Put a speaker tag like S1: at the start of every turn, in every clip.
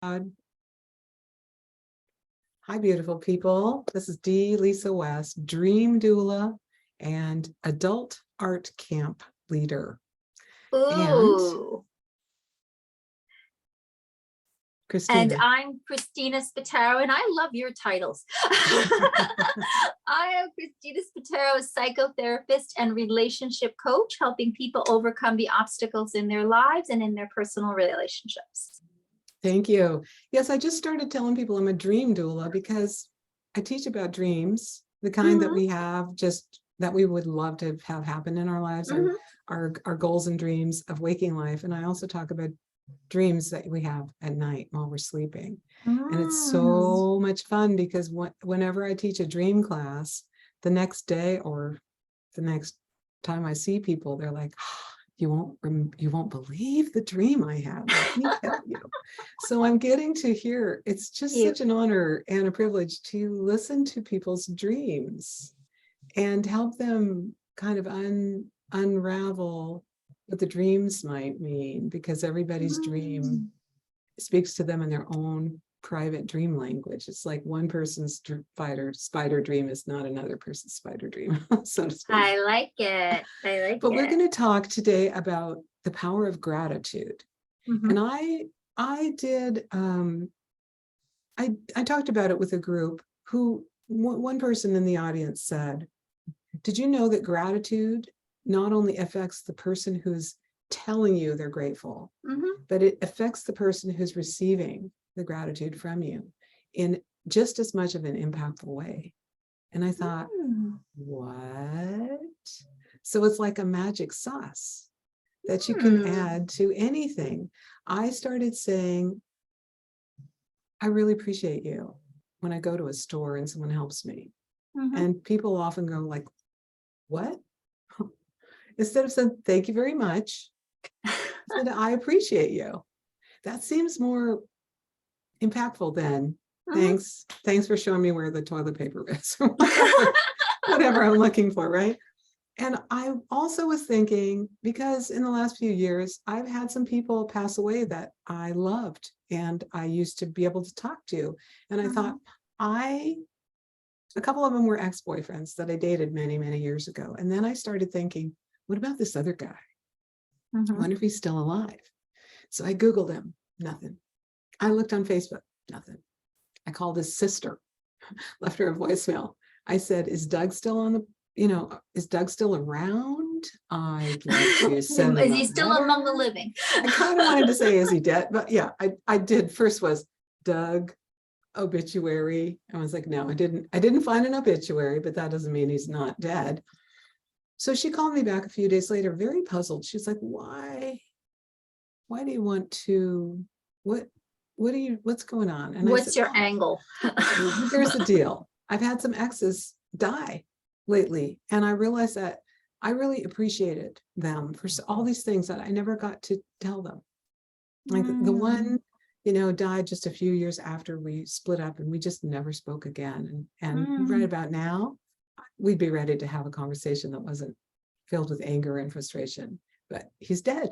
S1: Hi, beautiful people. This is D.Lisa West, dream doula and adult art camp leader. And
S2: Ooh.
S1: Cristina.
S2: And I'm Cristina Spataro, and I love your titles. I am Cristina Spataro, a psychotherapist and relationship coach, helping people overcome the obstacles in their lives and in their personal relationships.
S1: Thank you. Yes, I just started telling people I'm a dream doula because I teach about dreams, the kind that we have, just that we would love to have happen in our lives, our goals and dreams of waking life. And I also talk about dreams that we have at night while we're sleeping. And it's so much fun because whenever I teach a dream class, the next day or the next time I see people, they're like, you won't believe the dream I had. Let me tell you. So I'm getting to hear, it's just such an honor and a privilege to listen to people's dreams and help them kind of unravel what the dreams might mean, because everybody's dream speaks to them in their own private dream language. It's like one person's spider dream is not another person's spider dream, so to speak.
S2: I like it.
S1: But we're going to talk today about the power of gratitude. And I did, I talked about it with a group who, one person in the audience said, did you know that gratitude not only affects the person who's telling you they're grateful, but it affects the person who's receiving the gratitude from you in just as much of an impactful way? And I thought, what? So it's like a magic sauce that you can add to anything. I started saying, I really appreciate you when I go to a store and someone helps me. And people often go like, what? Instead of saying, thank you very much, I said, I appreciate you. That seems more impactful than, thanks for showing me where the toilet paper is, or whatever I'm looking for, right? And I also was thinking, because in the last few years, I've had some people pass away that I loved and I used to be able to talk to. And I thought, a couple of them were ex-boyfriends that I dated many, many years ago. And then I started thinking, what about this other guy? I wonder if he's still alive. So I Googled him, nothing. I looked on Facebook, nothing. I called his sister, left her a voicemail. I said, is Doug still on the, is Doug still around? I'd like to send him
S2: Is he still among the living?
S1: I kind of wanted to say, is he dead? But yeah, I did. First was Doug obituary. I was like, no, I didn't find an obituary, but that doesn't mean he's not dead. So she called me back a few days later, very puzzled. She's like, why do you want to, what's going on? And
S2: what's your angle?
S1: Here's the deal. I've had some exes die lately, and I realized that I really appreciated them for all these things that I never got to tell them. Like the one, died just a few years after we split up, and we just never spoke again. And right about now, we'd be ready to have a conversation that wasn't filled with anger and frustration, but he's dead.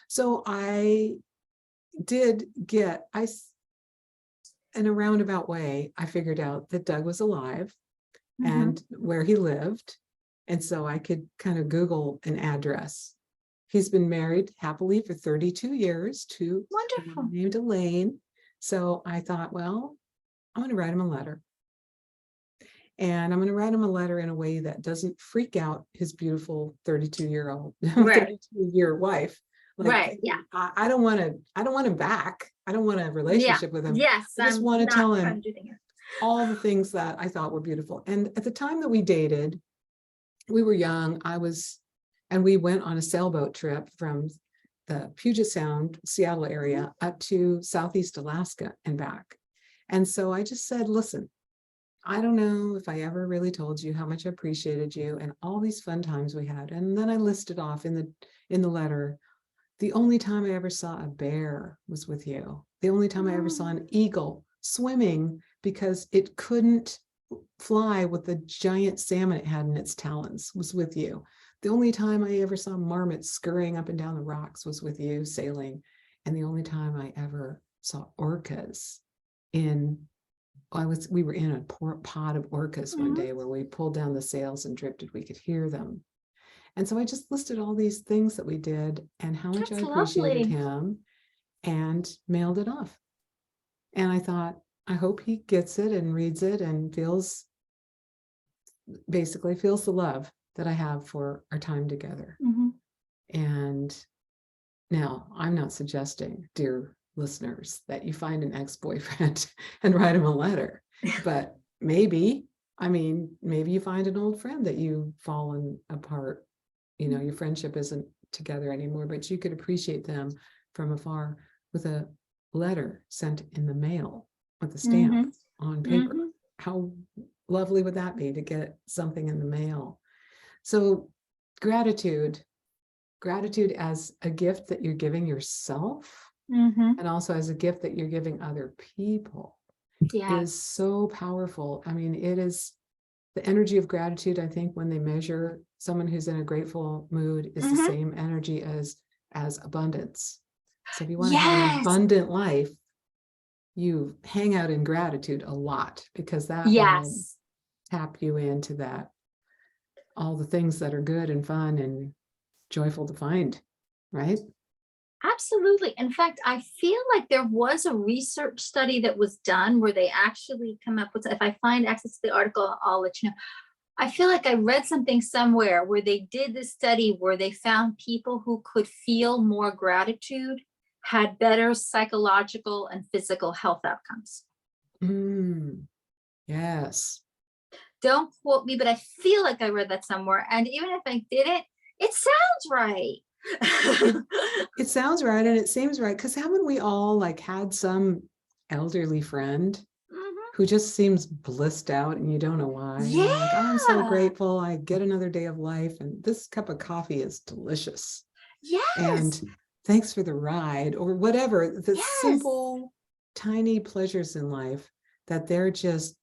S1: So I did get, in a roundabout way, I figured out that Doug was alive and where he lived. And so I could kind of Google an address. He's been married happily for 32 years to a woman named Elaine. So I thought, well, I'm going to write him a letter. And I'm going to write him a letter in a way that doesn't freak out his beautiful 32-year wife. Like, I don't want him back. I don't want a relationship with him.
S2: Yes,
S1: I just want to tell him all the things that I thought were beautiful. And at the time that we dated, we were young. And we went on a sailboat trip from the Puget Sound, Seattle area up to Southeast Alaska and back. And so I just said, listen, I don't know if I ever really told you how much I appreciated you and all these fun times we had. And then I listed off in the letter, the only time I ever saw a bear was with you. The only time I ever saw an eagle swimming because it couldn't fly with the giant salmon it had in its talons was with you. The only time I ever saw marmots scurrying up and down the rocks was with you sailing. And the only time I ever saw orcas we were in a pod of orcas one day where we pulled down the sails and drifted, we could hear them. And so I just listed all these things that we did and how much
S2: That's
S1: I appreciated
S2: lovely.
S1: him and mailed it off. And I thought, I hope he gets it and reads it and basically feels the love that I have for our time together. And now I'm not suggesting, dear listeners, that you find an ex-boyfriend and write him a letter, but maybe you find an old friend that you've fallen apart, your friendship isn't together anymore, but you could appreciate them from afar with a letter sent in the mail with a stamp on paper. How lovely would that be to get something in the mail? So gratitude as a gift that you're giving yourself, and also as a gift that you're giving other people, is so powerful. I mean, it is the energy of gratitude. I think when they measure someone who's in a grateful mood is the same energy as abundance. So if you want to have an abundant life, you hang out in gratitude a lot, because that will tap you into that, all the things that are good and fun and joyful to find, right?
S2: Absolutely. In fact, I feel like there was a research study that was done where they actually come up with, if I find access to the article, I'll let you know. I feel like I read something somewhere where they did this study where they found people who could feel more gratitude had better psychological and physical health outcomes.
S1: Yes.
S2: Don't quote me, but I feel like I read that somewhere. And even if I didn't, it sounds right.
S1: It sounds right, and it seems right, because haven't we all had some elderly friend who just seems blissed out and you don't know why? Like, oh, I'm so grateful I get another day of life, and this cup of coffee is delicious. And thanks for the ride, or whatever, the simple tiny pleasures in life that they're just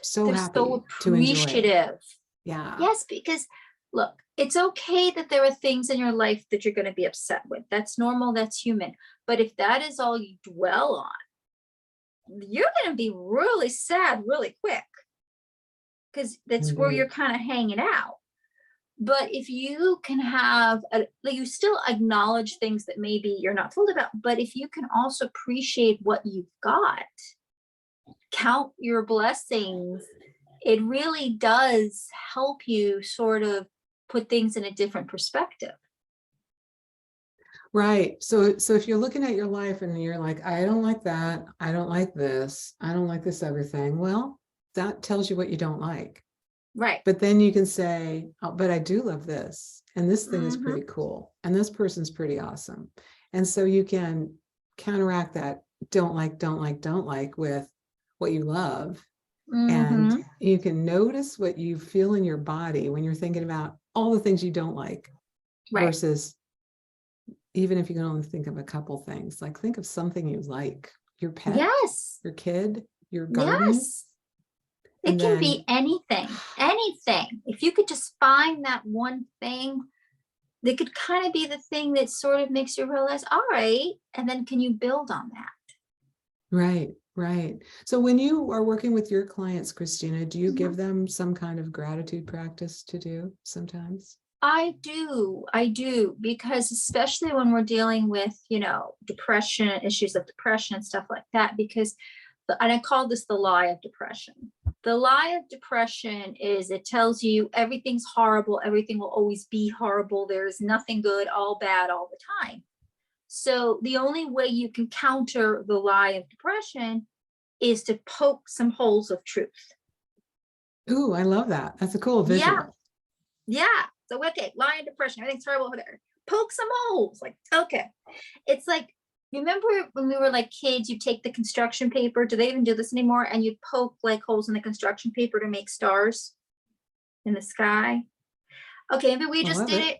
S1: so happy
S2: so
S1: to enjoy.
S2: Appreciative.
S1: Yes,
S2: because look, it's okay that there are things in your life that you're going to be upset with. That's normal. That's human. But if that is all you dwell on, you're going to be really sad really quick, because that's where you're kind of hanging out. But if you can have, you still acknowledge things that maybe you're not told about, but if you can also appreciate what you've got, count your blessings, it really does help you sort of put things in a different perspective.
S1: Right. So if you're looking at your life and you're like, I don't like that, I don't like this, I don't like this everything, well, that tells you what you don't like.
S2: Right.
S1: But then you can say, oh, but I do love this, and this thing is pretty cool, and this person's pretty awesome. And so you can counteract that don't like with what you love. And you can notice what you feel in your body when you're thinking about all the things you don't like, versus even if you can only think of a couple things, like think of something you like, your pet, your kid, your garden.
S2: It can be anything. If you could just find that one thing, that could kind of be the thing that sort of makes you realize, all right, and then can you build on that?
S1: Right. So when you are working with your clients, Cristina, do you give them some kind of gratitude practice to do sometimes?
S2: I do, because especially when we're dealing with, depression, issues of depression and stuff like that, because, and I call this the lie of depression. The lie of depression is it tells you everything's horrible, everything will always be horrible, there's nothing good, all bad all the time. So the only way you can counter the lie of depression is to poke some holes of truth.
S1: Ooh, I love that. That's a cool visual.
S2: Yeah. So, okay, lie of depression, everything's terrible over there. Poke some holes. Like, okay. It's like, you remember when we were like kids, you take the construction paper, do they even do this anymore? And you'd poke like holes in the construction paper to make stars in the sky. Okay, but we just did it.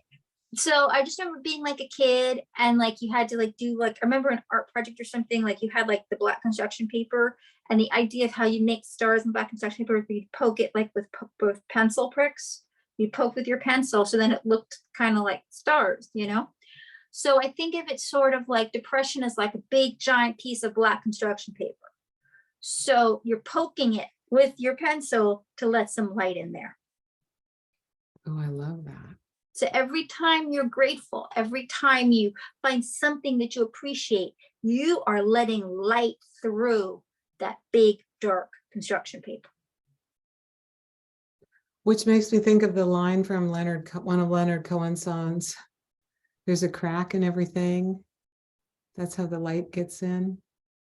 S2: So I just remember being like a kid, and like you had to like do like, I remember an art project or something, like you had like the black construction paper, and the idea of how you make stars in black construction paper, you'd poke it like with pencil pricks. You poke with your pencil, so then it looked kind of like stars, So I think of it sort of like depression is like a big giant piece of black construction paper. So you're poking it with your pencil to let some light in there.
S1: Oh, I love that.
S2: So every time you're grateful, every time you find something that you appreciate, you are letting light through that big, dark construction paper.
S1: Which makes me think of the line from one of Leonard Cohen's songs. There's a crack in everything. That's how the light gets in.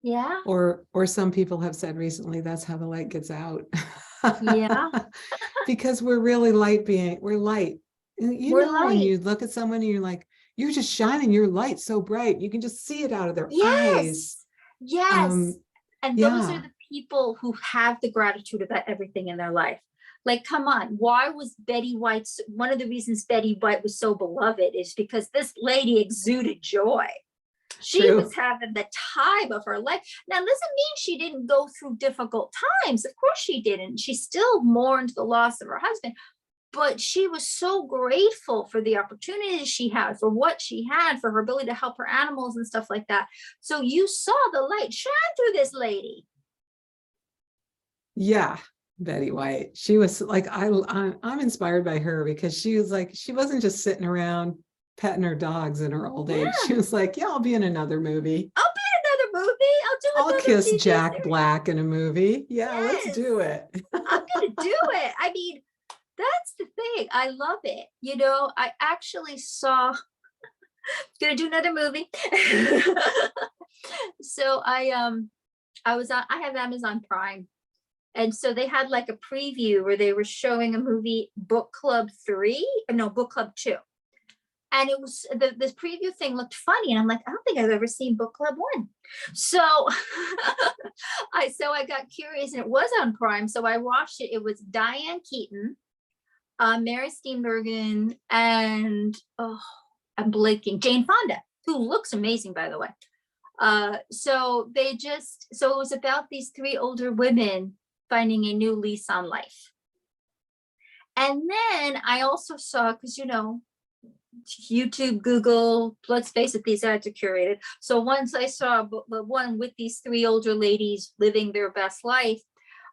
S2: Yeah.
S1: Or some people have said recently, that's how the light gets out.
S2: Yeah.
S1: Because we're really we're light.
S2: We're
S1: When
S2: light.
S1: you look at someone and you're like, you're just shining your light so bright. You can just see it out of their eyes.
S2: Yes. And those
S1: Yeah.
S2: are the people who have the gratitude about everything in their life. Like, come on, why was Betty White, one of the reasons Betty White was so beloved is because this lady exuded joy. She
S1: True.
S2: was having the time of her life. Now, doesn't mean she didn't go through difficult times. Of course she didn't. She still mourned the loss of her husband, but she was so grateful for the opportunities she had, for what she had, for her ability to help her animals and stuff like that. So you saw the light shine through this lady.
S1: Yeah. Betty White. She was like, I'm inspired by her because she was like, she wasn't just sitting around petting her dogs in her old age. She was like, yeah, I'll be in another movie.
S2: I'll be in another movie. I'll do
S1: I'll
S2: another
S1: kiss
S2: TV
S1: Jack
S2: series.
S1: Black in a movie. Yeah, let's
S2: Yes.
S1: do it.
S2: I'm gonna do it. I mean, that's the thing. I love it. You know, I actually saw gonna do another movie. So I have Amazon Prime. And so they had like a preview where they were showing a movie, Book Club 3, no, Book Club 2. And it was this preview thing looked funny. And I'm like, I don't think I've ever seen Book Club 1. So I got curious and it was on Prime. So I watched it. It was Diane Keaton, Mary Steenburgen, and I'm blanking, Jane Fonda, who looks amazing, by the way. So it was about these 3 older women finding a new lease on life. And then I also saw, because YouTube, Google, let's face it, these ads are curated. So once I saw the one with these 3 older ladies living their best life,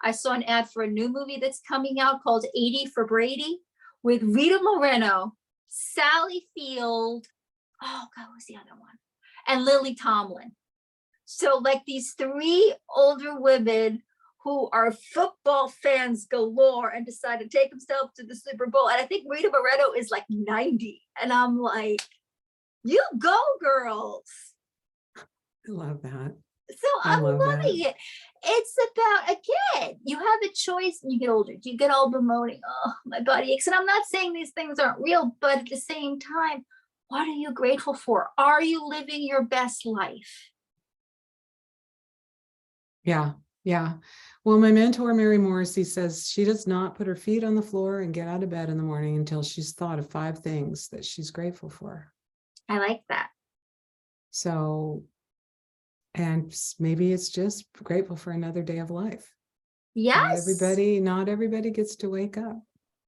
S2: I saw an ad for a new movie that's coming out called 80 for Brady with Rita Moreno, Sally Field, oh God, what was the other one? And Lily Tomlin. So like these 3 older women who are football fans galore and decide to take themselves to the Super Bowl. And I think Rita Moreno is like 90. And I'm like, you go, girls.
S1: I love that.
S2: So I'm loving it. It's about, again, you have a choice and you get older. You get all bemoaning, oh, my body aches. And I'm not saying these things aren't real, but at the same time, what are you grateful for? Are you living your best life?
S1: Yeah. Yeah. Well, my mentor, Mary Morrissey, says she does not put her feet on the floor and get out of bed in the morning until she's thought of 5 things that she's grateful for.
S2: I like that.
S1: So, and maybe it's just grateful for another day of life.
S2: Yes.
S1: Not everybody gets to wake up.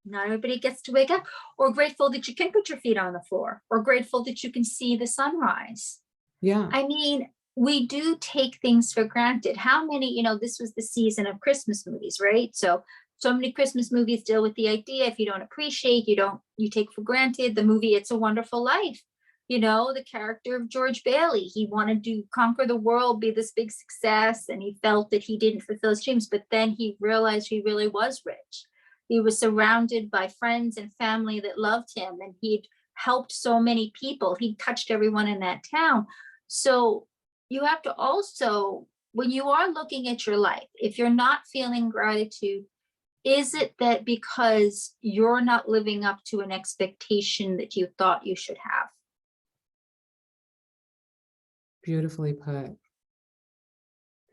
S2: Not everybody gets to wake up, or grateful that you can put your feet on the floor, or grateful that you can see the sunrise.
S1: Yeah.
S2: I mean, we do take things for granted. How many, this was the season of Christmas movies, right? So many Christmas movies deal with the idea, if you don't appreciate, you take for granted the movie, It's a Wonderful Life. The character of George Bailey, he wanted to conquer the world, be this big success, and he felt that he didn't fulfill his dreams, but then he realized he really was rich. He was surrounded by friends and family that loved him, and he'd helped so many people. He touched everyone in that town. So you have to also, when you are looking at your life, if you're not feeling gratitude, is it that because you're not living up to an expectation that you thought you should have?
S1: Beautifully put.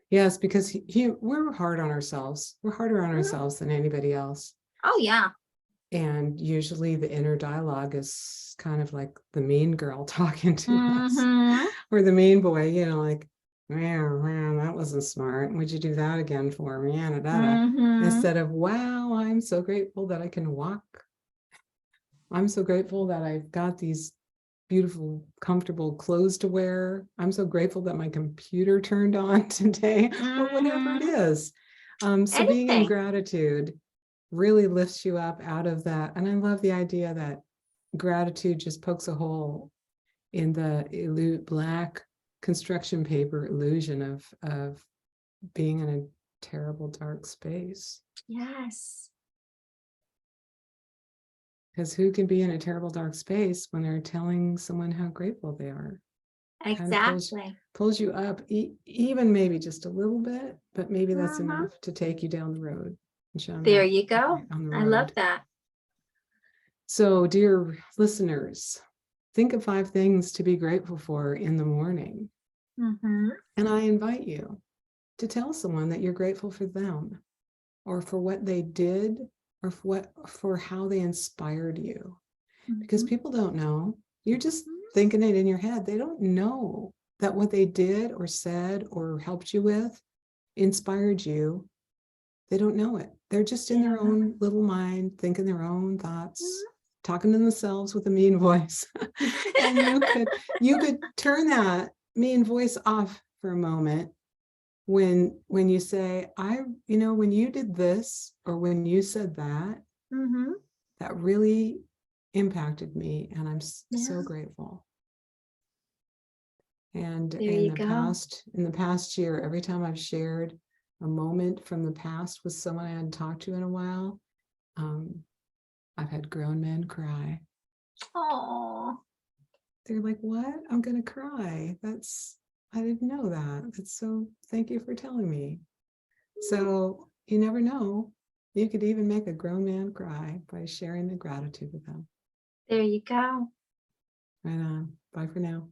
S1: Yes, because we're hard on ourselves. We're harder on ourselves than anybody else.
S2: Oh, yeah.
S1: And usually the inner dialogue is kind of like the mean girl talking to us, or the mean boy, like, man, that wasn't smart. Would you do that again for me? Instead of, wow, I'm so grateful that I can walk. I'm so grateful that I've got these beautiful, comfortable clothes to wear. I'm so grateful that my computer turned on today, or whatever it is. So being in
S2: Anything.
S1: gratitude really lifts you up out of that. And I love the idea that gratitude just pokes a hole in the black construction paper illusion of being in a terrible, dark space.
S2: Yes.
S1: Because who can be in a terrible, dark space when they're telling someone how grateful they are?
S2: Exactly.
S1: Pulls you up, even maybe just a little bit, but maybe that's enough to take you down the road. And show them
S2: There
S1: that
S2: you go.
S1: on the
S2: I love
S1: road.
S2: that.
S1: So, dear listeners, think of 5 things to be grateful for in the morning. And I invite you to tell someone that you're grateful for them, or for what they did, or for how they inspired you. Because people don't know. You're just thinking it in your head. They don't know that what they did or said or helped you with inspired you. They don't know it. They're just in their own little mind, thinking their own thoughts, talking to themselves with a mean voice. And you could turn that mean voice off for a moment when you say, when you did this, or when you said that, that really impacted me, and I'm so grateful. And in the past year, every time I've shared a moment from the past with someone I hadn't talked to in a while, I've had grown men cry.
S2: Oh,
S1: They're like, what? I'm gonna cry. I didn't know that. That's so, thank you for telling me. So you never know. You could even make a grown man cry by sharing the gratitude with them.
S2: there you go.
S1: Right on. Bye for now.